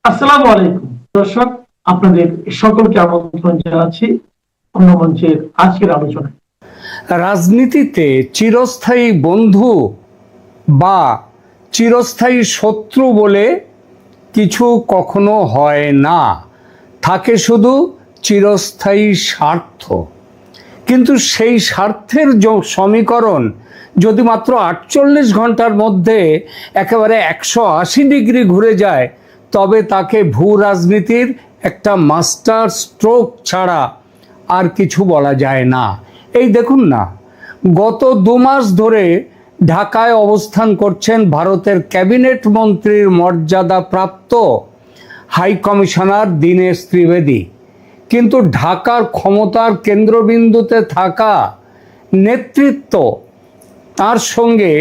আসসালামু আলাইকুম দর্শক, আপনাদের সকলকে আমন্ত্রণ জানাচ্ছি অন্য মঞ্চের আজকের আলোচনায়। রাজনীতিতে চিরস্থায়ী বন্ধু বা চিরস্থায়ী শত্রু বলে কিছু কখনো হয় না, থাকে শুধু চিরস্থায়ী স্বার্থ। কিন্তু সেই স্বার্থের সমীকরণ যদি মাত্র 48 ঘন্টার মধ্যে একেবারে 180 ডিগ্রি ঘুরে যায়, তবে তাকে ভূ রাজনীতির একটা মাস্টার স্ট্রোক ছাড়া আর কিছু বলা যায় না। এই দেখুন না, গত 2 মাস ধরে ঢাকায় অবস্থান করছেন ভারতের ক্যাবিনেট মন্ত্রীর মর্যাদাপ্রাপ্ত হাই কমিশনার দীনেশ ত্রিবেদী। কিন্তু ঢাকার ক্ষমতার কেন্দ্রবিন্দুতে থাকা নেতৃত্ব তার সঙ্গে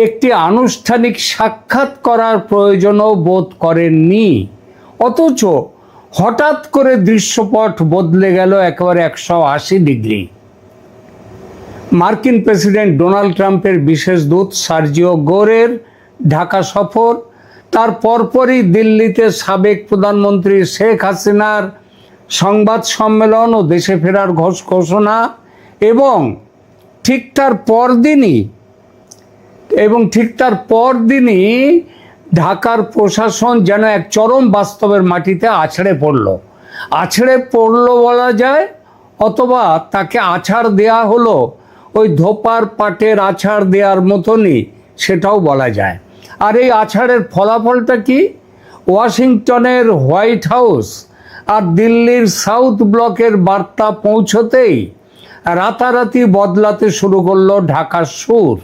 একটি আনুষ্ঠানিক সাক্ষাৎ করার প্রয়োজনও বোধ করেননি। অথচ হঠাৎ করে দৃশ্যপট বদলে গেল একেবারে 180 ডিগ্রি। মার্কিন প্রেসিডেন্ট ডোনাল্ড ট্রাম্পের বিশেষ দূত সার্জিও গোরের ঢাকা সফর, তার পরপরই দিল্লিতে সাবেক প্রধানমন্ত্রী শেখ হাসিনার সংবাদ সম্মেলন ও দেশে ফেরার ঘোষণা, এবং ঠিক তার পরদিনই ঢাকার প্রশাসন যেন এক চরম বাস্তবের মাটিতে আছড়ে পড়ল বলা যায়, অথবা তাকে আছাড় দেয়া হলো ওই ধোপার পাটের আছাড় দেওয়ার মতনই, সেটাও বলা যায়। আর এই আছাড়ের ফলাফলটা কি? ওয়াশিংটনের হোয়াইট হাউস আর দিল্লির সাউথ ব্লকের বার্তা পৌঁছতেই রাতারাতি বদলাতে শুরু করলো ঢাকার সুর।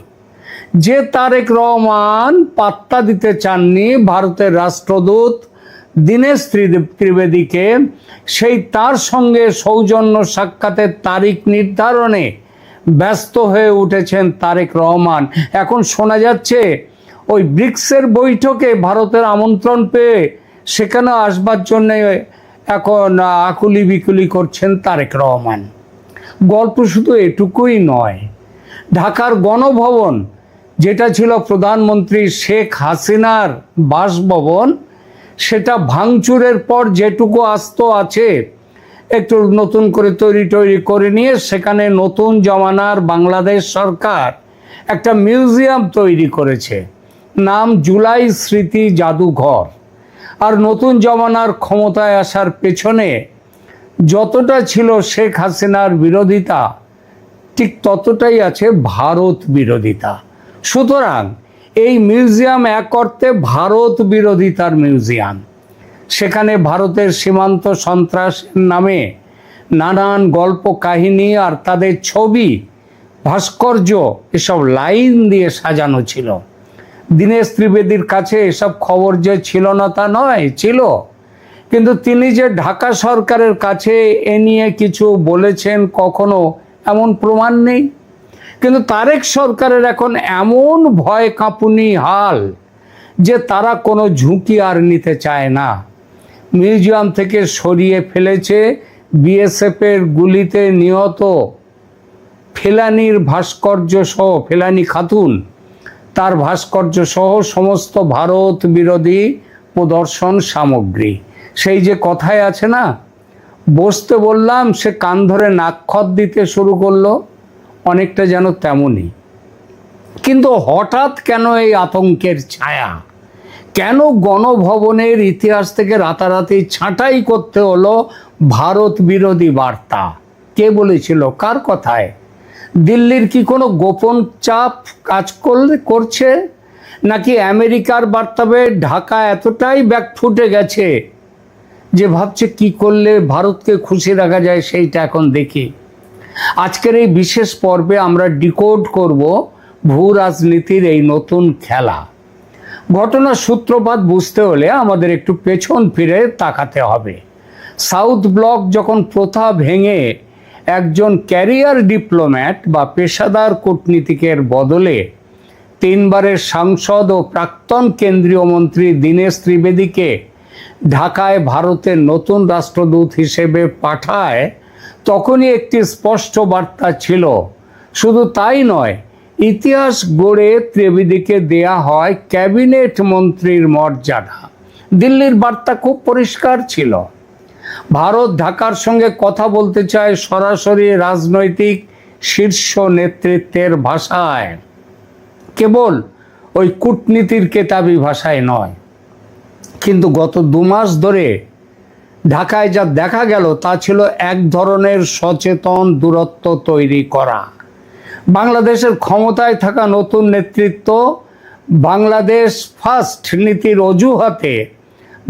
যে তারেক রহমান পাত্তা দিতে চাননি ভারতের রাষ্ট্রদূত দীনেশ ত্রিবেদীকে, সেই তার সঙ্গে সৌজন্য সাক্ষাতের তারিখ নির্ধারণে ব্যস্ত হয়ে উঠেছেন তারেক রহমান। এখন শোনা যাচ্ছে ওই ব্রিক্সের বৈঠকে ভারতের আমন্ত্রণ পেয়ে সেখানে আসবার জন্য এখন আকুলি বিকুলি করছেন তারেক রহমান। গল্প শুধু এটুকুই নয়, ঢাকার গণভবন, যেটা ছিল প্রধানমন্ত্রী শেখ হাসিনার বাসভবন, সেটা ভাঙচুরের পর যেটুকু আস্ত আছে একটু নতুন করে তৈরি করে নিয়ে সেখানে নতুন জমানার বাংলাদেশ সরকার একটা মিউজিয়াম তৈরি করেছে, নাম জুলাই স্মৃতি জাদুঘর। আর নতুন জমানার ক্ষমতায় আসার পেছনে যতটা ছিল শেখ হাসিনার বিরোধিতা, ঠিক ততটাই আছে ভারত বিরোধিতা। সুতরাং এই মিউজিয়াম এক অর্থে ভারত বিরোধিতার মিউজিয়াম। সেখানে ভারতের সীমান্ত সন্ত্রাসের নামে নানান গল্প কাহিনী আর তাদের ছবি, ভাস্কর্য, এসব লাইন দিয়ে সাজানো ছিল। দীনেশ ত্রিবেদীর কাছে এসব খবর যে ছিল না তা নয়, ছিল। কিন্তু তিনি যে ঢাকা সরকারের কাছে এ নিয়ে কিছু বলেছেন কখনো, এমন প্রমাণ নেই। কিন্তু তারেক সরকারের এখন এমন ভয় কাঁপুনি হাল যে তারা কোনো ঝুঁকি আর নিতে চায় না। মিউজিয়াম থেকে সরিয়ে ফেলেছে বিএসএফের গুলিতে নিহত ফেলানির ভাস্কর্য সহ, ফেলানি খাতুন, তার ভাস্কর্য সহ সমস্ত ভারত বিরোধী প্রদর্শন সামগ্রী। সেই যে কথায় আছে না, বসতে বললাম সে কান ধরে নাক্ষত দিতে শুরু করলো, অনেকটা যেন তেমনই। কিন্তু হঠাৎ কেন এই আতঙ্কের ছায়া? কেন গণভবনের ইতিহাস থেকে রাতারাতি ছাঁটাই করতে হলো ভারত বিরোধী বার্তা? কে বলেছিল? কার কথায়? দিল্লির কি কোনো গোপন চাপ কাজ করছে, নাকি আমেরিকার বার্তাবে ঢাকা এতটাই ব্যাকফুটে গেছে যে ভাবছে কি করলে ভারতকে খুশি রাখা যায় সেইটা এখন দেখি। আজকের এই বিশেষ পর্বে আমরা ডিকোড করব ভূ রাজনীতির এই নতুন খেলা। ঘটনার সূত্রপাত বুঝতে হলে আমাদের একটু পেছন ফিরে তাকাতে হবে। সাউথ ব্লক যখন প্রথা ভেঙে একজন ক্যারিয়ার ডিপ্লোম্যাট বা পেশাদার কূটনীতিকের বদলে 3বারের সাংসদ ও প্রাক্তন কেন্দ্রীয় মন্ত্রী দীনেশ ত্রিবেদীকে ঢাকায় ভারতের নতুন রাষ্ট্রদূত হিসেবে পাঠায়, তখনই একটি স্পষ্ট বার্তা ছিল। শুধু তাই নয়, ইতিহাস গড়ে ত্রিবেদীকে দেয়া হয় ক্যাবিনেট মন্ত্রীর মর্যাদা। দিল্লির বার্তা খুব পরিষ্কার ছিল। ভারত ঢাকার সঙ্গে কথা বলতে চায় সরাসরি রাজনৈতিক শীর্ষ নেতৃত্বের ভাষায়, কেবল ওই কূটনীতির কেতাবি ভাষায় নয়। কিন্তু গত 2 মাস ধরে ঢাকায় যা দেখা গেল তা ছিল এক ধরনের সচেতন দূরত্ব তৈরি করা। বাংলাদেশের ক্ষমতায় থাকা নতুন নেতৃত্ব বাংলাদেশ ফার্স্ট নীতির অজুহাতে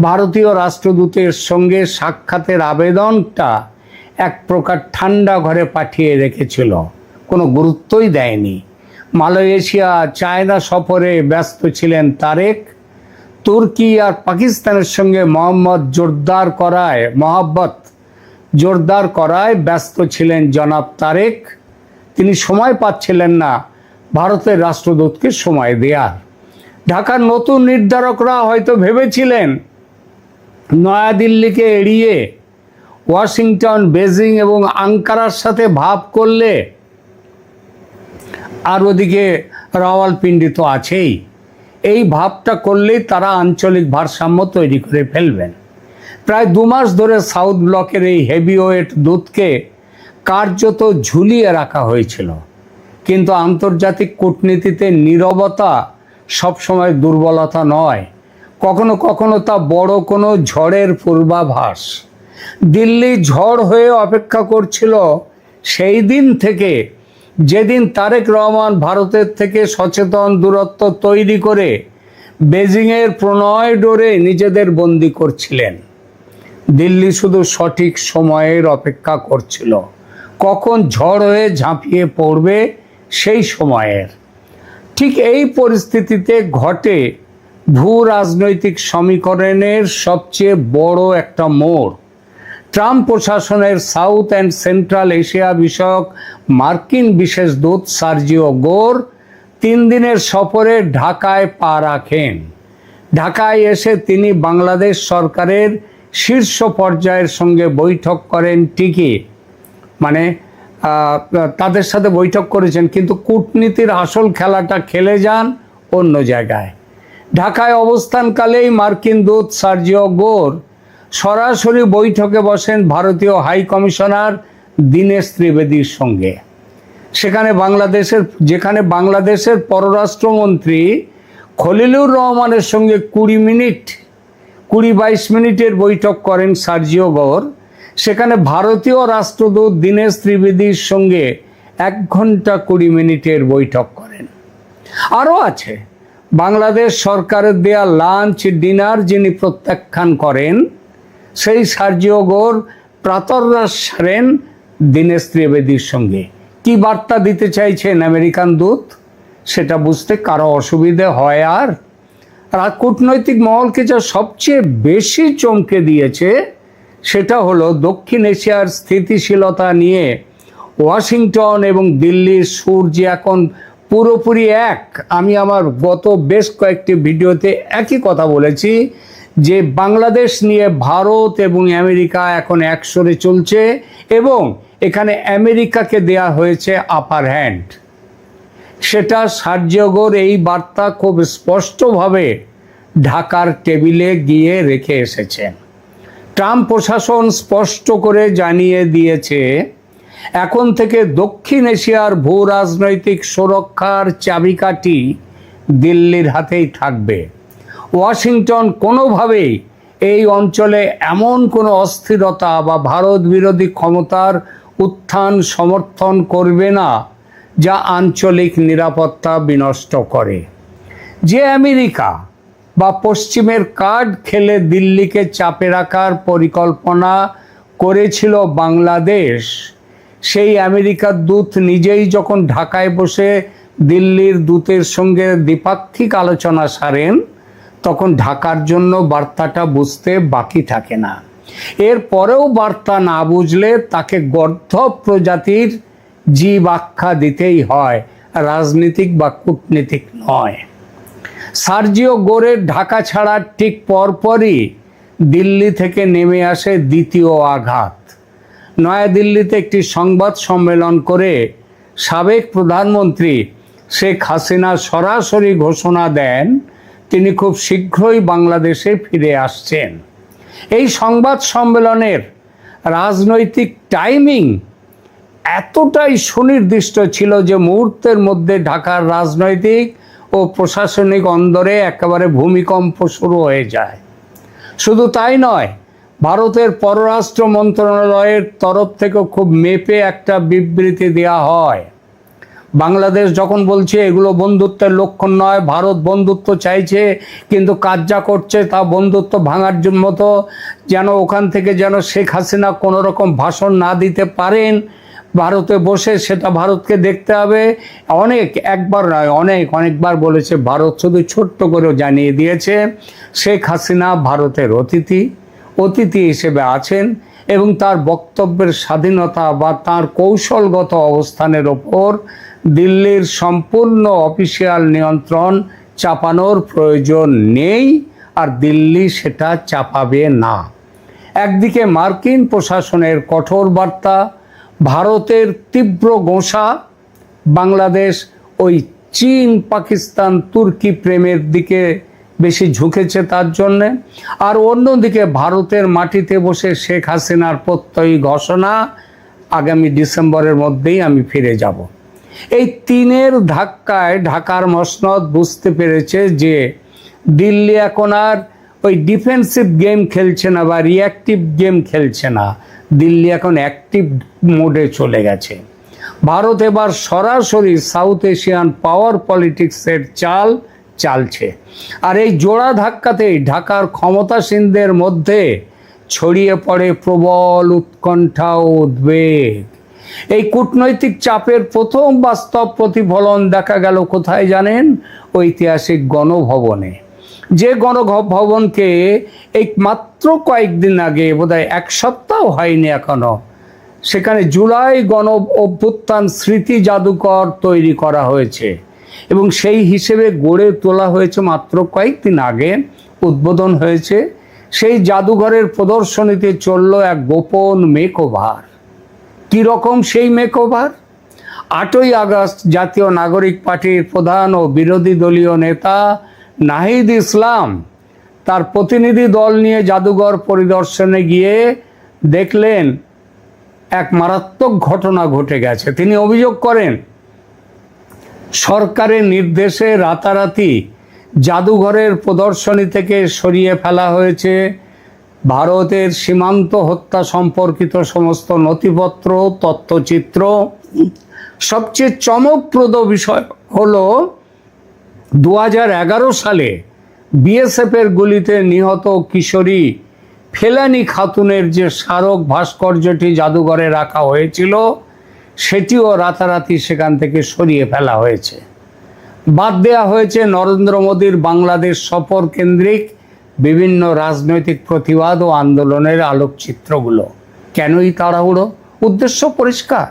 ভারতীয় রাষ্ট্রদূতের সঙ্গে সাক্ষাতের আবেদনটা এক প্রকার ঠান্ডা ঘরে পাঠিয়ে রেখেছিল, কোনো গুরুত্বই দেয়নি। মালয়েশিয়া, চায়না সফরে ব্যস্ত ছিলেন তারেক। তুর্কি আর পাকিস্তানের সঙ্গে মহব্বত জোরদার করায় ব্যস্ত ছিলেন জনাব তারেক। তিনি সময় পাচ্ছিলেন না ভারতের রাষ্ট্রদূতকে সময় দেওয়ার। ঢাকার নতুন নির্ধারকরা হয়তো ভেবেছিলেন নয়াদিল্লিকে এড়িয়ে ওয়াশিংটন, বেজিং এবং আঙ্কারার সাথে ভাব করলে, আর ওদিকে রাওয়ালপিন্ডি তো আছেই, এই ভাবটা করলেই তারা আঞ্চলিক ভারসাম্য তৈরি করে ফেলবেন। প্রায় 2 মাস ধরে সাউথ ব্লকের এই হেভিওয়েট দূতকে কার্যত ঝুলিয়ে রাখা হয়েছিল। কিন্তু আন্তর্জাতিক কূটনীতিতে নীরবতা সবসময় দুর্বলতা নয়, কখনো কখনো তা বড় কোনো ঝড়ের পূর্বাভাস। দিল্লি ঝড় হয়ে অপেক্ষা করছিল সেই দিন থেকে যেদিন তারেক রহমান ভারতের থেকে সচেতন দূরত্ব তৈরি করে বেজিংয়ের প্রণয় ডোরে নিজেদের বন্দী করছিলেন। দিল্লি শুধু সঠিক সময়ের অপেক্ষা করছিল, কখন ঝড় হয়ে ঝাঁপিয়ে পড়বে সেই সময়ের। ঠিক এই পরিস্থিতিতে ঘটে ভূ রাজনৈতিক সমীকরণের সবচেয়ে বড় একটা মোড়। ট্রাম্প প্রশাসনের সাউথ অ্যান্ড সেন্ট্রাল এশিয়া বিষয়ক মার্কিন বিশেষ দূত সার্জিও গোর 3 দিনের সফরে ঢাকায় পা রাখেন। ঢাকায় এসে তিনি বাংলাদেশ সরকারের শীর্ষ পর্যায়ের সঙ্গে বৈঠক করেন ঠিকই, মানে তাদের সাথে বৈঠক করেছেন, কিন্তু কূটনীতির আসল খেলাটা খেলে যান অন্য জায়গায়। ঢাকায় অবস্থানকালেই মার্কিন দূত সার্জিও গোর সরাসরি বৈঠকে বসেন ভারতীয় হাই কমিশনার দীনেশ ত্রিবেদীর সঙ্গে। যেখানে বাংলাদেশের পররাষ্ট্রমন্ত্রী খলিলুর রহমানের সঙ্গে 20-22 মিনিটের বৈঠক করেন সার্জিও গোর, সেখানে ভারতীয় রাষ্ট্রদূত দীনেশ ত্রিবেদীর সঙ্গে 1 ঘন্টা 20 মিনিটের বৈঠক করেন। আরও আছে, বাংলাদেশ সরকারের দেয়া লাঞ্চ ডিনার যিনি প্রত্যাখ্যান করেন, সেই সার্জিও গোর প্রাতরাশ সারেন দীনেশ ত্রিবেদীর সঙ্গে। কি বার্তা দিতে চাইছেন আমেরিকান দূত, সেটা বুঝতে কারো অসুবিধে হয়? আর কূটনৈতিক মহলকে যা সবচেয়ে বেশি চমকে দিয়েছে সেটা হলো দক্ষিণ এশিয়ার স্থিতিশীলতা নিয়ে ওয়াশিংটন এবং দিল্লির সুর যে এখন পুরোপুরি এক। আমি আমার গত বেশ কয়েকটি ভিডিওতে একই কথা বলেছি যে বাংলাদেশ নিয়ে ভারত এবং আমেরিকা এখন এক সুরে চলছে এবং এখানে আমেরিকাকে দেয়া হয়েছে আপার হ্যান্ড। সেটা সার্জিও গোর এই বার্তা খুব স্পষ্টভাবে ঢাকার টেবিলে গিয়ে রেখে এসেছেন। ট্রাম্প প্রশাসন স্পষ্ট করে জানিয়ে দিয়েছে এখন থেকে দক্ষিণ এশিয়ার ভূ রাজনৈতিক সুরক্ষার চাবিকাঠি দিল্লির হাতেই থাকবে। ওয়াশিংটন কোনোভাবেই এই অঞ্চলে এমন কোনো অস্থিরতা বা ভারত বিরোধী ক্ষমতার উত্থান সমর্থন করবে না যা আঞ্চলিক নিরাপত্তা বিনষ্ট করে। যে আমেরিকা বা পশ্চিমের কার্ড খেলে দিল্লিকে চাপে রাখার পরিকল্পনা করেছিল বাংলাদেশ, সেই আমেরিকার দূত নিজেই যখন ঢাকায় বসে দিল্লির দূতের সঙ্গে দ্বিপাক্ষিক আলোচনা সারেন, তখন ঢাকার জন্য বার্তাটা বুঝতে বাকি থাকে না। এরপরেও বার্তা না বুঝলে তাকে গর্দভ প্রজাতির জীব আখ্যা দিতেই হয়, রাজনীতিক বা কূটনীতিক নয়। সার্জিও গোরের ঢাকা ছাড়ার ঠিক পরপরই দিল্লি থেকে নেমে আসে দ্বিতীয় আঘাত। নয়াদিল্লিতে একটি সংবাদ সম্মেলন করে সাবেক প্রধানমন্ত্রী শেখ হাসিনা সরাসরি ঘোষণা দেন তিনি খুব শীঘ্রই বাংলাদেশে ফিরে আসছেন। এই সংবাদ সম্মেলনের রাজনৈতিক টাইমিং এতটাই সুনির্দিষ্ট ছিল যে মুহূর্তের মধ্যে ঢাকার রাজনৈতিক ও প্রশাসনিক অন্দরে একেবারে ভূমিকম্প শুরু হয়ে যায়। শুধু তাই নয়, ভারতের পররাষ্ট্র মন্ত্রণালয়ের তরফ থেকে খুব মেপে একটা বিবৃতি দেওয়া হয়। বাংলাদেশ যখন বলছে এগুলো বন্ধুত্বের লক্ষণ নয়, ভারত বন্ধুত্ব চাইছে কিন্তু কাজ যা করছে তা বন্ধুত্ব ভাঙার মতো, যেন ওখান থেকে যেন শেখ হাসিনা কোনো রকম ভাষণ না দিতে পারেন, ভারতে বসে সেটা ভারতকে দেখতে হবে। একবার নয়, অনেকবার বলেছে ভারত, শুধু ছোট্ট করেও জানিয়ে দিয়েছে শেখ হাসিনা ভারতের অতিথি হিসেবে আছেন এবং তার বক্তব্যের স্বাধীনতা বা তার কৌশলগত অবস্থানের ওপর দিল্লির সম্পূর্ণ অফিসিয়াল নিয়ন্ত্রণ চাপানোর প্রয়োজন নেই, আর দিল্লি সেটা চাপাবে না। একদিকে মার্কিন প্রশাসনের কঠোর বার্তা, ভারতের তীব্র গোঁসা, বাংলাদেশ ওই চীন পাকিস্তান তুর্কি প্রেমের দিকে বেশি ঝুঁকেছে তার জন্যে, আর অন্যদিকে ভারতের মাটিতে বসে শেখ হাসিনার প্রত্যয়ী ঘোষণা আগামী ডিসেম্বরের মধ্যেই আমি ফিরে যাব। এই তিনের ধাক্কায় ঢাকার মসনদ বুঝতে পেরেছে যে দিল্লি এখন আর ওই ডিফেন্সিভ গেম খেলছে না বা রিঅ্যাক্টিভ গেম খেলছে না, দিল্লি এখন অ্যাক্টিভ মোডে চলে গেছে। ভারত এবার সরাসরি সাউথ এশিয়ান পাওয়ার পলিটিক্সের চালছে, আর এই জোড়া ধাক্কাতেই ঢাকার ক্ষমতাসীনদের মধ্যে ছড়িয়ে পড়ে প্রবল উৎকণ্ঠা ও উদ্বেগ। এই কূটনৈতিক চাপের প্রথম বাস্তব প্রতিফলন দেখা গেল কোথায় জানেন? ঐতিহাসিক গণভবনে। যে গণভবনকে এই মাত্র কয়েকদিন আগে, বোধহয় এক সপ্তাহ হয়নি এখনো, সেখানে জুলাই গণ অভ্যুত্থান স্মৃতি জাদুঘর তৈরি করা হয়েছে এবং সেই হিসেবে গড়ে তোলা হয়েছে মাত্র কয়েকদিন আগে, উদ্বোধন হয়েছে। সেই জাদুঘরের প্রদর্শনীতে চলল এক গোপন মেকওভার। কীরকম সেই মেকওভার? 8ই আগস্ট জাতীয় নাগরিক পার্টির প্রধান ও বিরোধী দলীয় নেতা নাহিদ ইসলাম তার প্রতিনিধি দল নিয়ে জাদুঘর পরিদর্শনে গিয়ে দেখলেন এক মারাত্মক ঘটনা ঘটে গেছে। তিনি অভিযোগ করেন সরকারের নির্দেশে রাতারাতি জাদুঘরের প্রদর্শনী থেকে সরিয়ে ফেলা হয়েছে ভারতের সীমান্ত হত্যা সম্পর্কিত সমস্ত নথিপত্র, তথ্যচিত্র। সবচেয়ে চমকপ্রদ বিষয় হলো 2011 সালে বিএসএফের গুলিতে নিহত কিশোরী ফেলানি খাতুনের যে স্মারক ভাস্কর্যটি জাদুঘরে রাখা হয়েছিল, সেটিও রাতারাতি সেখান থেকে সরিয়ে ফেলা হয়েছে। বাদ দেওয়া হয়েছে নরেন্দ্র মোদীর বাংলাদেশ সফর কেন্দ্রিক বিভিন্ন রাজনৈতিক প্রতিবাদ ও আন্দোলনের আলোকচিত্রগুলো। কেনই তাড়াহুড়ো? উদ্দেশ্য পরিষ্কার।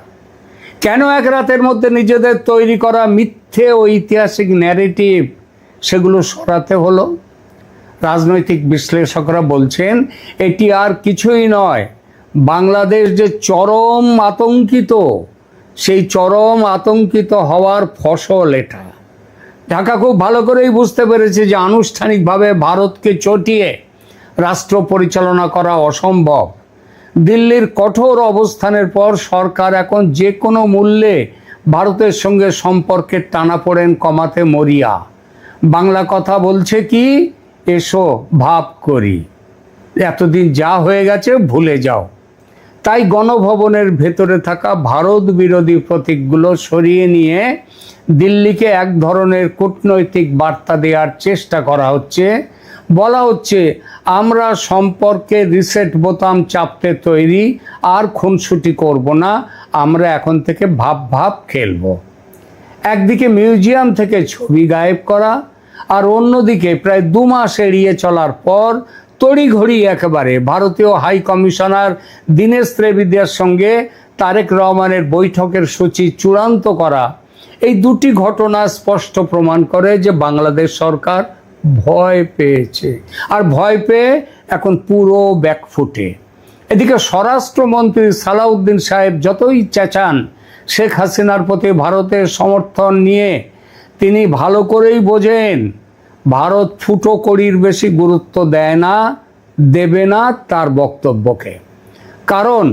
কেন এক রাতের মধ্যে নিজেদের তৈরি করা মিথ্যে ও ঐতিহাসিক ন্যারেটিভ সেগুলো সরাতে হলো? রাজনৈতিক বিশ্লেষকরা বলছেন এটি আর কিছুই নয়, বাংলাদেশ যে চরম আতঙ্কিত, সেই চরম আতঙ্কিত হওয়ার ফসল এটা। ঢাকা খুব ভালো করেই বুঝতে পেরেছে যে আনুষ্ঠানিকভাবে ভারতকে চটিয়ে রাষ্ট্র পরিচালনা করা অসম্ভব। দিল্লির কঠোর অবস্থানের পর সরকার এখন যে কোনো মূল্যে ভারতের সঙ্গে সম্পর্কের টানাপোড়েন কমাতে মরিয়া। বাংলা কথা বলছে কি, এসো ভাব করি, এতদিন যা হয়ে গেছে ভুলে যাও। তাই গণভবনের ভেতরে থাকা ভারত বিরোধী প্রতীকগুলো সরিয়ে নিয়ে দিল্লিকে এক ধরনের কূটনৈতিক বার্তা দেওয়ার চেষ্টা করা হচ্ছে। বলা হচ্ছে আমরা সম্পর্কে রিসেট বোতাম চাপতে তৈরি, আর খুনসুটি করব না, আমরা এখন থেকে ভাব খেলবো। একদিকে মিউজিয়াম থেকে ছবি গায়েব করা, আর অন্যদিকে প্রায় 2 মাস এড়িয়ে চলার পর তড়িঘড়ি একেবারে ভারতীয় হাই কমিশনার দীনেশ ত্রিবেদীর সঙ্গে তারেক রহমানের বৈঠকের সূচি চূড়ান্ত করা, এই দুটি ঘটনা স্পষ্ট প্রমাণ করে যে বাংলাদেশ সরকার ভয় পেয়েছে, আর ভয় পেয়ে এখন পুরো ব্যাকফুটে। এদিকে স্বরাষ্ট্রমন্ত্রী সালাউদ্দিন সাহেব যতই চেঁচান শেখ হাসিনার প্রতি ভারতের সমর্থন নিয়ে, তিনি ভালো করেই বোঝেন ভারত ফুটো কড়ির বেশি গুরুত্ব দেয় না, দেবে না তার বক্তব্যকে। কারণ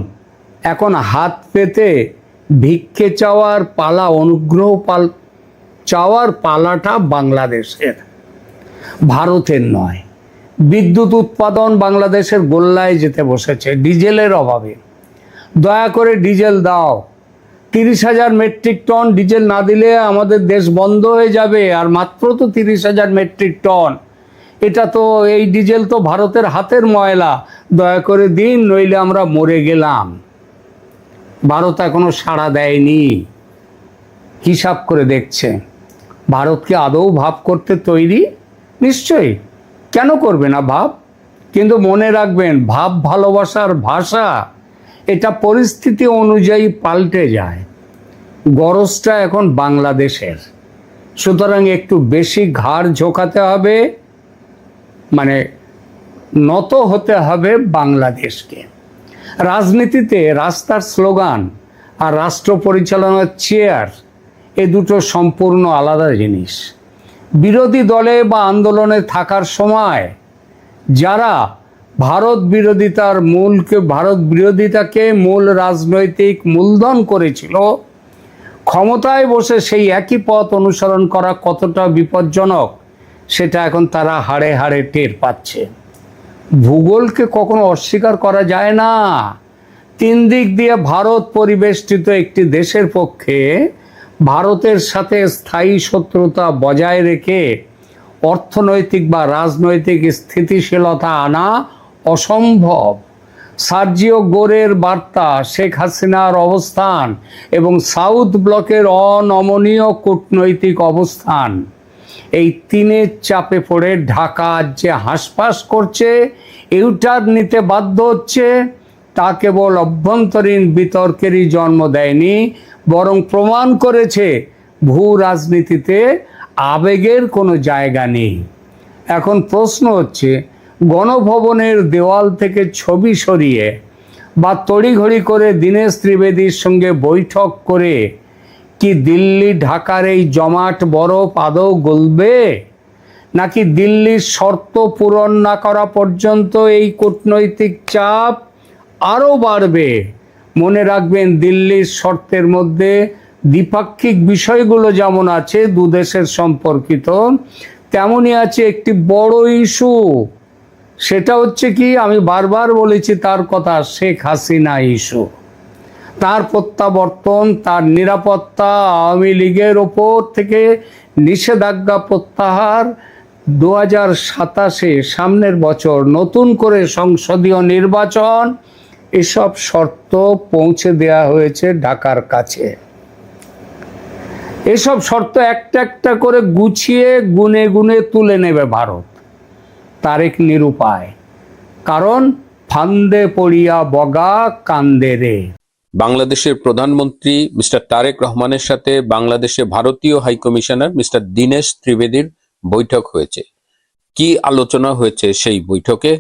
এখন হাত পেতে ভিক্ষে চাওয়ার পালা, অনুগ্রহ চাওয়ার পালাটা বাংলাদেশের, ভারতের নয়। বিদ্যুৎ উৎপাদন বাংলাদেশের গোল্লায় যেতে বসেছে ডিজেলের অভাবে। দয়া করে ডিজেল দাও। 30,000 মেট্রিক টন ডিজেল না দিলে আমাদের দেশ বন্ধ হয়ে যাবে। আর মাত্র তো 30,000 মেট্রিক টন, এটা তো, এই ডিজেল তো ভারতের হাতের ময়লা। দয়া করে দিন, নইলে আমরা মরে গেলাম। ভারত এখনো সাড়া দেয়নি, হিসাব করে দেখছে। ভারতকে আদৌ ভাব করতে তৈরি? নিশ্চয়ই, কেন করবে না ভাব? কিন্তু মনে রাখবেন, ভাব ভালোবাসার ভাষা এটা পরিস্থিতি অনুযায়ী পাল্টে যায়। গরজটা এখন বাংলাদেশের, সুতরাং একটু বেশি ঘাড় ঝোঁকাতে হবে, মানে নত হতে হবে বাংলাদেশকে। রাজনীতিতে রাস্তার স্লোগান আর রাষ্ট্র পরিচালনার চেয়ার, এ দুটো সম্পূর্ণ আলাদা জিনিস। বিরোধী দলে বা আন্দোলনে থাকার সময় যারা ভারত বিরোধিতাকে মূল রাজনৈতিক মূলধন করেছিল, ক্ষমতায় বসে সেই একই পথ অনুসরণ করা কতটা বিপজ্জনক সেটা এখন তারা হাড়ে হাড়ে টের পাচ্ছে। ভূগোলকে কখনো অস্বীকার করা যায় না। 3 দিক দিয়ে ভারত পরিবেষ্টিত একটি দেশের পক্ষে ভারতের সাথে স্থায়ী শত্রুতা বজায় রেখে অর্থনৈতিক বা রাজনৈতিক স্থিতিশীলতা আনা অসম্ভব। সার্জিও গোরের বার্তা, শেখ হাসিনার অবস্থান এবং সাউথ ব্লকের অনমনীয় কূটনৈতিক অবস্থান, এই তিনের চাপে পড়ে ঢাকা যে হাঁসফাঁস করছে, ইউটার্ন নিতে বাধ্য হচ্ছে, তা কেবল অভ্যন্তরীণ বিতর্কেরই জন্ম দেয়নি, বরং প্রমাণ করেছে ভূ রাজনীতিতে আবেগের কোনো জায়গা নেই। এখন প্রশ্ন হচ্ছে, গণভবনের দেওয়াল থেকে ছবি সরিয়ে বা তড়িঘড়ি করে দীনেশ ত্রিবেদীর সঙ্গে বৈঠক করে কি দিল্লি ঢাকার এই জমাট বরফ আদৌ গলবে? নাকি দিল্লির শর্ত পূরণ না করা পর্যন্ত এই কূটনৈতিক চাপ আরও বাড়বে? মনে রাখবেন, দিল্লির শর্তের মধ্যে দ্বিপাক্ষিক বিষয়গুলো যেমন আছে দুদেশের সম্পর্কিত, তেমনই আছে একটি বড় ইস্যু। সেটা হচ্ছে কি, আমি বারবার বলেছি তার কথা, শেখ হাসিনা ইস্যু। তার প্রত্যাবর্তন, তার নিরাপত্তা, আওয়ামী লীগের ওপর থেকে নিষেধাজ্ঞা প্রত্যাহার, 2027 সামনের বছর নতুন করে সংসদীয় নির্বাচন, এসব শর্ত পৌঁছে দেয়া হয়েছে ঢাকার কাছে। এসব শর্ত একটা একটা করে গুছিয়ে গুনে গুনে তুলে নেবে ভারত। তারেক নিরুপায়, কারণ ফান্দে পড়িয়া বগা কান্দে রে। বাংলাদেশের প্রধানমন্ত্রী মিস্টার তারেক রহমানের সাথে বাংলাদেশে ভারতীয় হাইকমিশনার মিস্টার দীনেশ ত্রিবেদীর বৈঠক হয়েছে। কি আলোচনা হয়েছে সেই বৈঠকে?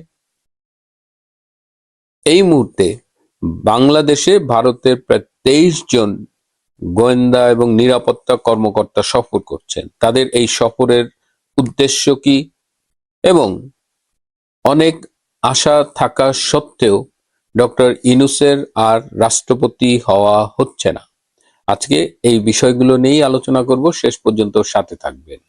এই মুহূর্তে বাংলাদেশে ভারতের প্রায় 23 জন গোয়েন্দা এবং নিরাপত্তা কর্মকর্তা সফর করছেন। তাদের এই সফরের উদ্দেশ্য কি, এবং অনেক আশা থাকা সত্ত্বেও ডক্টর ইউনূসের আর রাষ্ট্রপতি হওয়া হচ্ছে না। আজকে এই বিষয়গুলো নিয়েই আলোচনা করব, শেষ পর্যন্ত সাথে থাকবেন।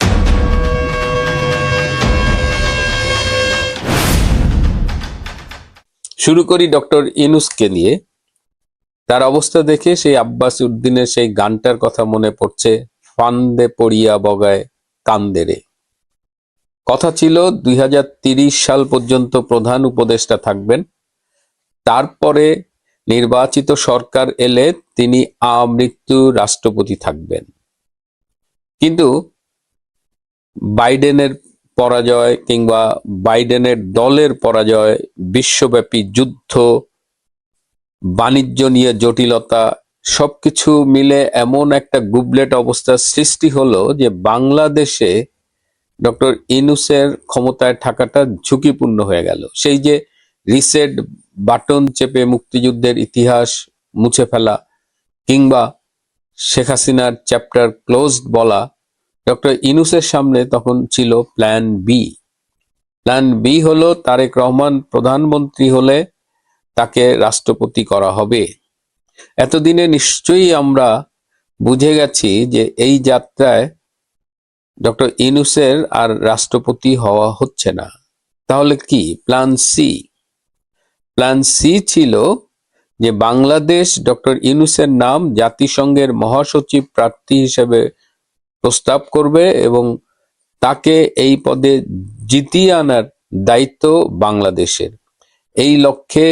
শুরু করি ডক্টর ইউনূসকে নিয়ে। তার অবস্থা দেখে সেই আব্বাস উদ্দিনের সেই গানটার কথা মনে পড়ছে, ফান্দে পড়িয়া বগায় কান্দে রে। কথা ছিল 2030 সাল পর্যন্ত প্রধান উপদেষ্টা থাকবেন, তারপরে নির্বাচিত সরকার এলে তিনি আমৃত্যু রাষ্ট্রপতি থাকবেন। কিন্তু বাইডেনের পরাজয় কিংবা বাইডেনের দলের পরাজয়, বিশ্বব্যাপী যুদ্ধ, বাণিজ্য নিয়ে জটিলতা, সবকিছু মিলে এমন একটা গুবলেট অবস্থার সৃষ্টি হলো যে বাংলাদেশে ডক্টর ইউনূসের ক্ষমতায় থাকাটা ঝুঁকিপূর্ণ হয়ে গেল। সেই যে রিসেট বাটন চেপে মুক্তিযুদ্ধের ইতিহাস মুছে ফেলা কিংবা শেখ হাসিনার চ্যাপ্টার ক্লোজড বলা, ডক্টর ইউনূসের সামনে তখন ছিল প্ল্যান বি। প্ল্যান বি হলো তারেক রহমান প্রধানমন্ত্রী হলে তাকে রাষ্ট্রপতি করা হবে। এতদিনে নিশ্চয়ই আমরা বুঝে গেছি যে এই যাত্রায় ডক্টর ইউনূসের আর রাষ্ট্রপতি হওয়া হচ্ছে না। তাহলে কি প্ল্যান সি? প্ল্যান সি ছিল যে বাংলাদেশ ডক্টর ইউনূসের নাম জাতিসংঘের মহাসচিব প্রার্থী হিসেবে প্রস্তাব করবে এবং তাকে এই পদে জিতিয়ে আনার দায়িত্ব বাংলাদেশের। এই লক্ষ্যে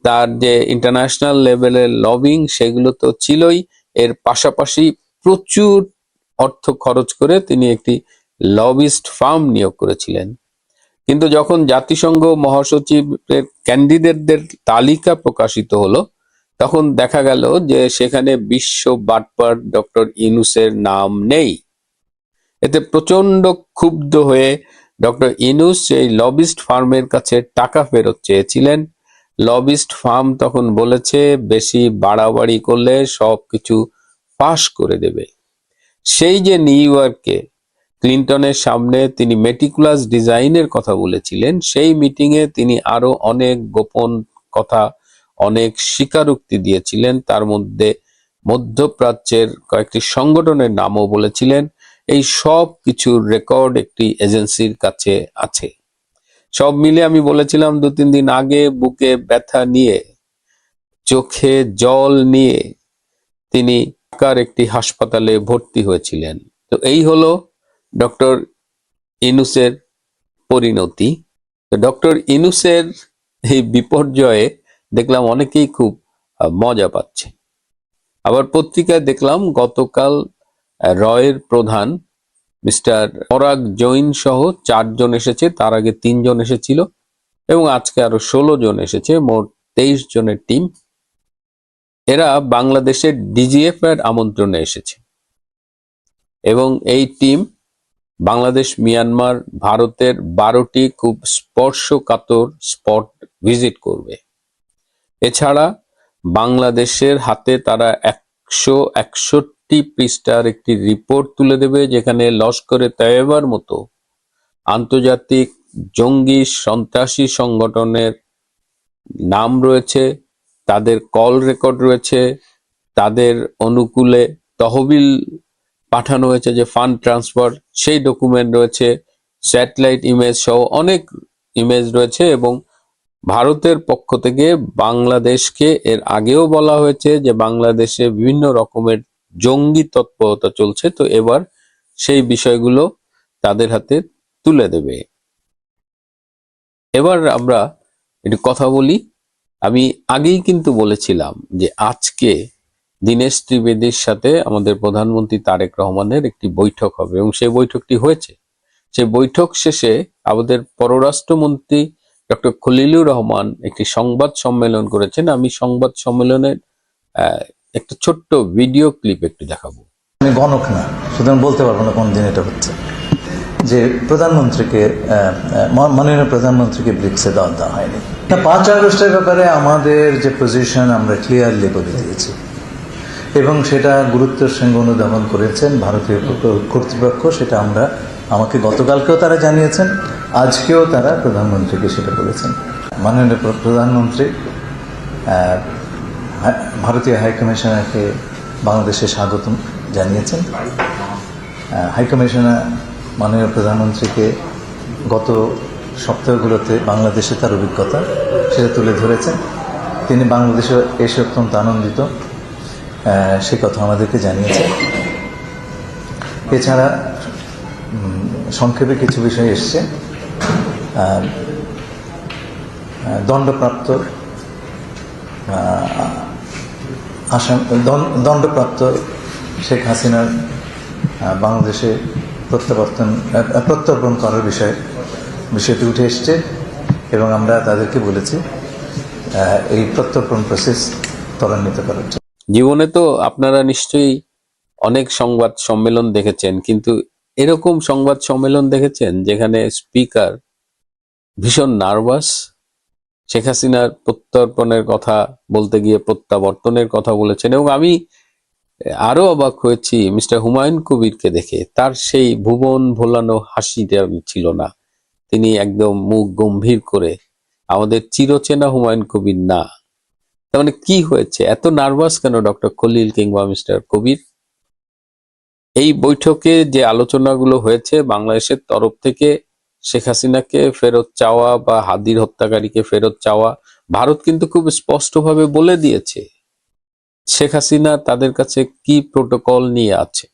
তার যে ইন্টারন্যাশনাল লেভেলের লবিং সেগুলো তো ছিলই, এর পাশাপাশি প্রচুর অর্থ খরচ করে তিনি একটি লবিস্ট ফার্ম নিয়োগ করেছিলেন। কিন্তু যখন জাতিসংঘ মহাসচিবের ক্যান্ডিডেটদের তালিকা প্রকাশিত হলো, তখন দেখা গেল যে সেখানে বিশ্ব বাটপার ডক্টর ইউনূসের নাম নেই। এতে প্রচন্ড ক্ষুব্ধ হয়ে ডক্টর ইউনূস সেই লবিস্ট ফার্মের কাছে টাকা ফেরত চেয়েছিলেন। লবিস্ট ফার্ম তখন বলেছে বেশি বাড়াবাড়ি করলে সবকিছু পাশ করে দেবে। সেই যে নিউ ইয়র্কে ক্লিন্টনের সামনে তিনি মেটিকুলাস ডিজাইনের কথা বলেছিলেন, সেই মিটিংয়ে তিনি আরো অনেক গোপন কথা, অনেক স্বীকারোক্তি দিয়েছিলেন। তার মধ্যে মধ্যপ্রাচ্যের কয়েকটি সংগঠনের নামও বলেছিলেন। এই সব কিছুর রেকর্ড একটি এজেন্সির কাছে আছে। সব মিলে আমি বলেছিলাম 2-3 দিন আগে বুকে ব্যথা নিয়ে, চোখে জল নিয়ে তিনি ঢাকার একটি হাসপাতালে ভর্তি হয়েছিলেন। তো এই হলো ডক্টর ইউনূসের পরিণতি। তো ডক্টর ইউনূসের এই বিপর্যয়ে দেখলাম অনেকেই খুব মজা পাচ্ছে। আবার পত্রিকায় দেখলাম গতকাল রয়ের প্রধান মিস্টার পরাগ জৈন সহ 4 জন এসেছে, তার আগে 3 জন এসেছিল এবং আজকে আরো 16 জন এসেছে, মোট 23 জনের টিম। এরা বাংলাদেশের ডিজিএফ এর আমন্ত্রণে এসেছে এবং এই টিম বাংলাদেশ, মিয়ানমার, ভারতের 12টি খুব স্পর্শকাতর স্পট ভিজিট করবে। এছাড়া বাংলাদেশের হাতে তারা 161 পৃষ্ঠার একটি রিপোর্ট তুলে দেবে, যেখানে লস্করে তৈয়বার মতো আন্তর্জাতিক জঙ্গি সন্ত্রাসী সংগঠনের নাম রয়েছে, তাদের কল রেকর্ড রয়েছে, তাদের অনুকূলে তহবিল পাঠানো হয়েছে যে ফান্ড ট্রান্সফার, সেই ডকুমেন্ট রয়েছে, স্যাটেলাইট ইমেজ সহ অনেক ইমেজ রয়েছে। এবং ভারতের পক্ষ থেকে বাংলাদেশকে এর আগেও বলা হয়েছে যে বাংলাদেশে বিভিন্ন রকমের জঙ্গি তৎপরতা চলছে, তো এবার সেই বিষয়গুলো তাদের হাতে তুলে দেবে। এবার আমরা একটু কথা বলি। আমি আগেই কিন্তু বলেছিলাম যে আজকে দীনেশ ত্রিবেদীর সাথে আমাদের প্রধানমন্ত্রী তারেক রহমানের একটি বৈঠক হবে এবং সেই বৈঠকটি হয়েছে। সেই বৈঠক শেষে আমাদের পররাষ্ট্রমন্ত্রী ডক্টর খলিলুর রহমান একটি সংবাদ সম্মেলন করেছেন। আমি সংবাদ সম্মেলনের একটা ছোট্ট ভিডিও ক্লিপ একটু দেখাবো। আমি গণক না, সুতরাং বলতে পারবো না কোন দিন এটা হচ্ছে, যে প্রধানমন্ত্রীকে মাননীয় প্রধানমন্ত্রীকে ব্রিক্সে দেওয়া হয়নি। 5 আগস্টের ব্যাপারে আমাদের যে পজিশন আমরা ক্লিয়ারলি বলে দিয়েছি এবং সেটা গুরুত্বের সঙ্গে অনুধাবন করেছেন ভারতীয় কর্তৃপক্ষ। সেটা আমাকে গতকালকেও তারা জানিয়েছেন, আজকেও তারা প্রধানমন্ত্রীকে সেটা বলেছেন। মাননীয় প্রধানমন্ত্রী ভারতীয় হাইকমিশনারকে বাংলাদেশে স্বাগতম জানিয়েছেন। হাইকমিশনার মাননীয় প্রধানমন্ত্রীকে গত সপ্তাহগুলোতে বাংলাদেশে তার অভিজ্ঞতা সেটা তুলে ধরেছেন। তিনি বাংলাদেশে এসে অত্যন্ত আনন্দিত, সে কথা আমাদেরকে জানিয়েছেন। এছাড়া সংক্ষেপে কিছু বিষয় এসছে। দণ্ডপ্রাপ্ত শেখ হাসিনার বাংলাদেশে প্রত্যর্পণ করার বিষয়টি উঠে এসছে এবং আমরা তাদেরকে বলেছি এই প্রত্যর্পণ প্রসেস ত্বরান্বিত করার জন্য। জীবনে তো আপনারা নিশ্চয়ই অনেক সংবাদ সম্মেলন দেখেছেন, কিন্তু এরকম সংবাদ সম্মেলন দেখেছেন যেখানে স্পিকার ভীষণ নার্ভাস, শেখ হাসিনার প্রত্যর্পণের কথা বলতে গিয়ে প্রত্যাবর্তনের কথা বলেছেন। এবং আমি আরো অবাক হয়েছি মিস্টার হুমায়ুন কবিরকে দেখে। তার সেই ভুবন ভোলানো হাসিটা ছিল না, তিনি একদম মুখ গম্ভীর করে, আমাদের চিরচেনা হুমায়ুন কবির না। তার মানে কি হয়েছে, এত নার্ভাস কেন ডক্টর খলিল কিংবা মিস্টার কবির? এই বৈঠকে যে আলোচনাগুলো হয়েছে, বাংলাদেশের তরফ থেকে শেখ হাসিনাকে ফেরত চাওয়া বা হাদির হত্যাকারীকে ফেরত চাওয়া, ভারত কিন্তু খুব স্পষ্টভাবে বলে দিয়েছে শেখ হাসিনা তাদের কাছে কি প্রোটোকল নিয়ে আছে।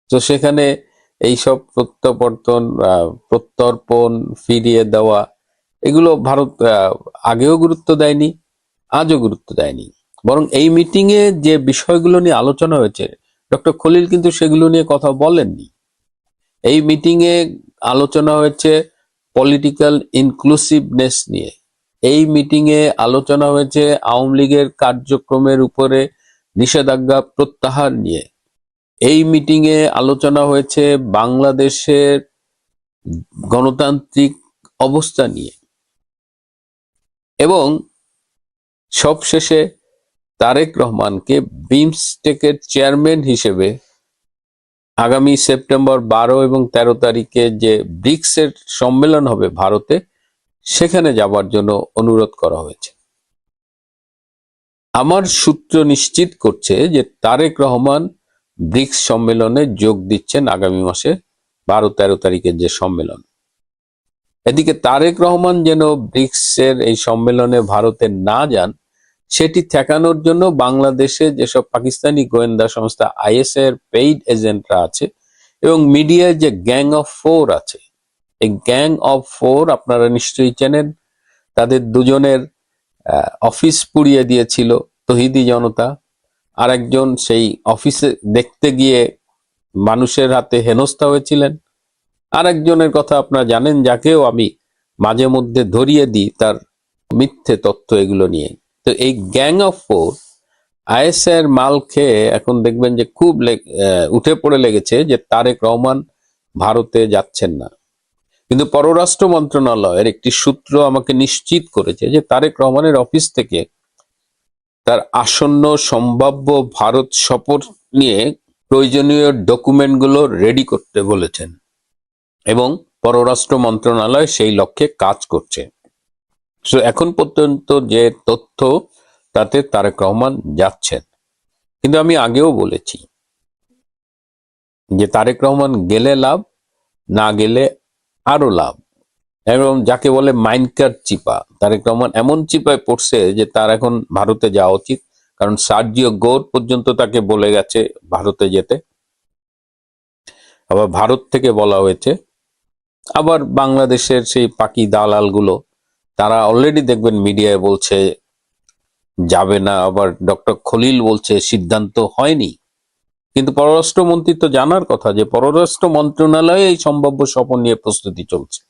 তো সেখানে এইসব প্রত্যর্পণ, ফিরিয়ে দেওয়া, এগুলো ভারত আগেও গুরুত্ব দেয়নি, আজও গুরুত্ব দেয়নি। বরং এই মিটিং এ যে বিষয়গুলো নিয়ে আলোচনা হয়েছে, ডক্টর খলিল কিন্তু সেগুলো নিয়ে কথা বলেননি। এই মিটিং এ আলোচনা হয়েছে পলিটিক্যাল ইনক্লুসিভনেস নিয়ে। এই মিটিং এ আলোচনা হয়েছে আওয়ামী লীগের কার্যক্রমের উপরে নিষেধাজ্ঞা প্রত্যাহার নিয়ে। এই মিটিং এ আলোচনা হয়েছে বাংলাদেশের গণতান্ত্রিক অবস্থা নিয়ে, এবং সবশেষে তারেক রহমানকে বিমস্টেকের চেয়ারম্যান হিসেবে আগামী সেপ্টেম্বর 12 এবং 13 তারিখে যে ব্রিক্সের সম্মেলন হবে ভারতে, সেখানে যাবার জন্য অনুরোধ করা হয়েছে। আমার সূত্র নিশ্চিত করছে যে তারেক রহমান ব্রিক্স সম্মেলনে যোগ দিচ্ছেন আগামী মাসে 12-13 তারিখের যে সম্মেলন। এদিকে তারেক রহমান যেন ব্রিক্সের এই সম্মেলনে ভারতে না যান, সেটি ঠেকানোর জন্য বাংলাদেশে যেসব পাকিস্তানি গোয়েন্দা সংস্থা আইএস এর পেইড এজেন্টরা আছে এবং মিডিয়ায় যে গ্যাং অফ ফোর আছে, এই গ্যাং অফ ফোর আপনারা নিশ্চয়ই চেনেন। তাদের দুজনের অফিস পুড়িয়ে দিয়েছিল তহিদি জনতা, আরেকজন সেই অফিসে দেখতে গিয়ে মানুষের হাতে হেনস্থা হয়েছিলেন। আরেকজনের কথা আপনারা জানেন, যাকেও আমি মাঝে মধ্যে ধরিয়ে দিই তার মিথ্যে তথ্য এগুলো নিয়ে। তো এই গ্যাং অফ ফোর আইএসআইয়ের মাল খেয়ে এখন দেখবেন যে খুব উঠে পড়ে লেগেছে যে তারেক রহমান ভারতে যাচ্ছেন না। কিন্তু পররাষ্ট্র মন্ত্রণালয়ের একটি সূত্র আমাকে নিশ্চিত করেছে যে তারেক রহমানের অফিস থেকে তার আসন্ন সম্ভাব্য ভারত সফর নিয়ে প্রয়োজনীয় ডকুমেন্টগুলো রেডি করতে বলেছেন, এবং পররাষ্ট্র মন্ত্রণালয় সেই লক্ষ্যে কাজ করছে। সো এখন পর্যন্ত যে তথ্য, তাতে তারেক রহমান যাচ্ছেন। কিন্তু আমি আগেও বলেছি যে তারেক রহমান গেলে লাভ, না গেলে আরো লাভ। এবং যাকে বলে মাইনকার চিপা, তারেক রহমান এমন চিপায় পড়ছে যে তার এখন ভারতে যাওয়া উচিত, কারণ সার্জিও গোর পর্যন্ত তাকে বলে গেছে ভারতে যেতে। আবার ভারত থেকে বলা হয়েছে, আবার বাংলাদেশের সেই পাকি দালালগুলো তারা অলরেডি দেখবেন মিডিয়ায় বলছে যাবে না, আবার ডক্টর খলিল বলছে সিদ্ধান্ত হয়নি। কিন্তু পররাষ্ট্রমন্ত্রী তো জানার কথা যে পররাষ্ট্র মন্ত্রণালয়ে এই সম্ভাব্য সফর নিয়ে প্রস্তুতি চলছে।